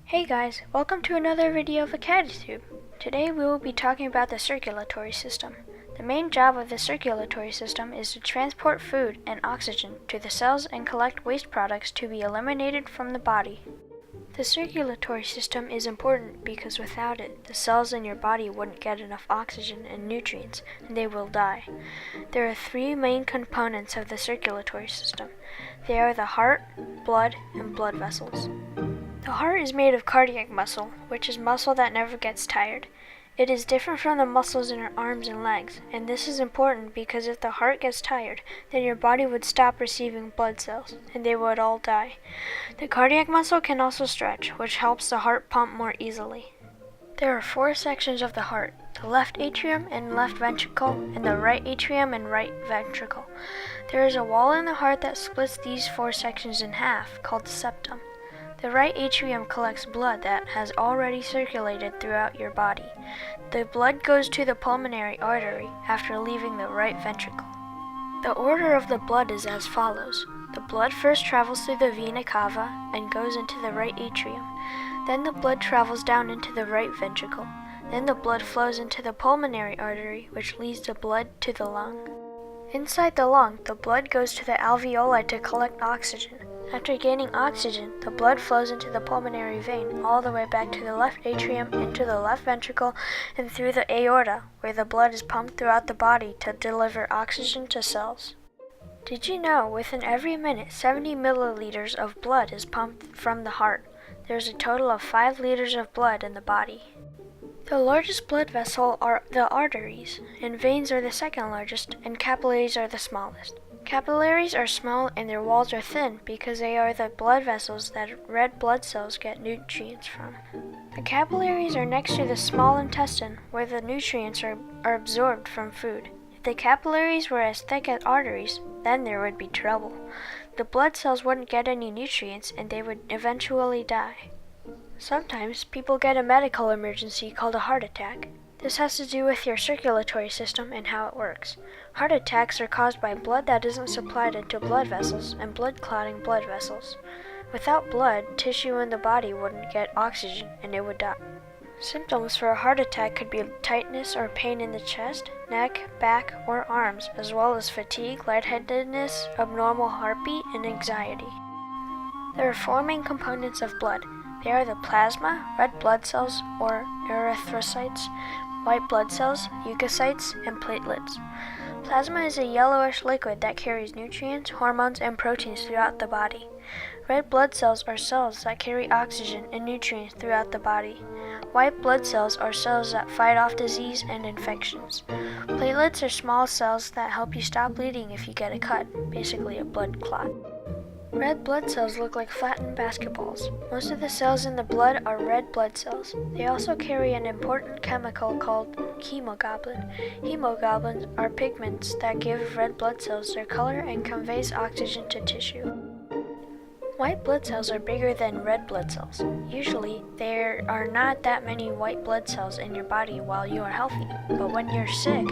Hey guys, welcome to another video of Acadatube. Today we will be talking about the circulatory system. The main job of the circulatory system is to transport food and oxygen to the cells and collect waste products to be eliminated from the body. The circulatory system is important because without it, the cells in your body wouldn't get enough oxygen and nutrients, and they will die. There are three main components of the circulatory system. They are the heart, blood, and blood vessels. The heart is made of cardiac muscle, which is muscle that never gets tired. It is different from the muscles in our arms and legs, and this is important because if the heart gets tired, then your body would stop receiving blood cells, and they would all die. The cardiac muscle can also stretch, which helps the heart pump more easily. There are four sections of the heart: the left atrium and left ventricle, and the right atrium and right ventricle. There is a wall in the heart that splits these four sections in half, called the septum. The right atrium collects blood that has already circulated throughout your body. The blood goes to the pulmonary artery after leaving the right ventricle. The order of the blood is as follows. The blood first travels through the vena cava and goes into the right atrium. Then the blood travels down into the right ventricle. Then the blood flows into the pulmonary artery, which leads the blood to the lung. Inside the lung, the blood goes to the alveoli to collect oxygen. After gaining oxygen, the blood flows into the pulmonary vein all the way back to the left atrium, into the left ventricle, and through the aorta, where the blood is pumped throughout the body to deliver oxygen to cells. Did you know within every minute 70 milliliters of blood is pumped from the heart? There's a total of 5 liters of blood in the body. The largest blood vessel are the arteries, and veins are the second largest, and capillaries are the smallest. Capillaries are small and their walls are thin because they are the blood vessels that red blood cells get nutrients from. The capillaries are next to the small intestine where the nutrients are absorbed from food. If the capillaries were as thick as arteries, then there would be trouble. The blood cells wouldn't get any nutrients and they would eventually die. Sometimes people get a medical emergency called a heart attack. This has to do with your circulatory system and how it works. Heart attacks are caused by blood that isn't supplied into blood vessels and blood clotting blood vessels. Without blood, tissue in the body wouldn't get oxygen and it would die. Symptoms for a heart attack could be tightness or pain in the chest, neck, back, or arms, as well as fatigue, lightheadedness, abnormal heartbeat, and anxiety. There are four main components of blood. They are the plasma, red blood cells or erythrocytes, white blood cells, leukocytes, and platelets. Plasma is a yellowish liquid that carries nutrients, hormones, and proteins throughout the body. Red blood cells are cells that carry oxygen and nutrients throughout the body. White blood cells are cells that fight off disease and infections. Platelets are small cells that help you stop bleeding if you get a cut, basically a blood clot. Red blood cells look like flattened basketballs. Most of the cells in the blood are red blood cells. They also carry an important chemical called hemoglobin. Hemoglobins are pigments that give red blood cells their color and conveys oxygen to tissue. White blood cells are bigger than red blood cells. Usually, there are not that many white blood cells in your body while you are healthy, but when you're sick,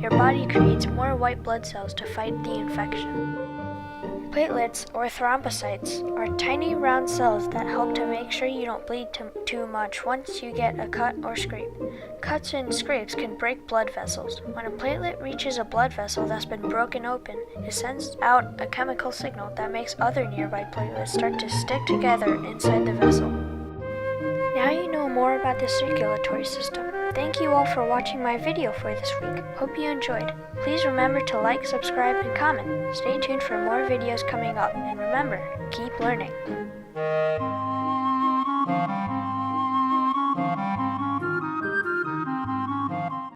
your body creates more white blood cells to fight the infection. Platelets, or thrombocytes, are tiny round cells that help to make sure you don't bleed too much once you get a cut or scrape. Cuts and scrapes can break blood vessels. When a platelet reaches a blood vessel that's been broken open, it sends out a chemical signal that makes other nearby platelets start to stick together inside the vessel. Now you know more about the circulatory system. Thank you all for watching my video for this week. Hope you enjoyed. Please remember to like, subscribe, and comment. Stay tuned for more videos coming up. And remember, keep learning.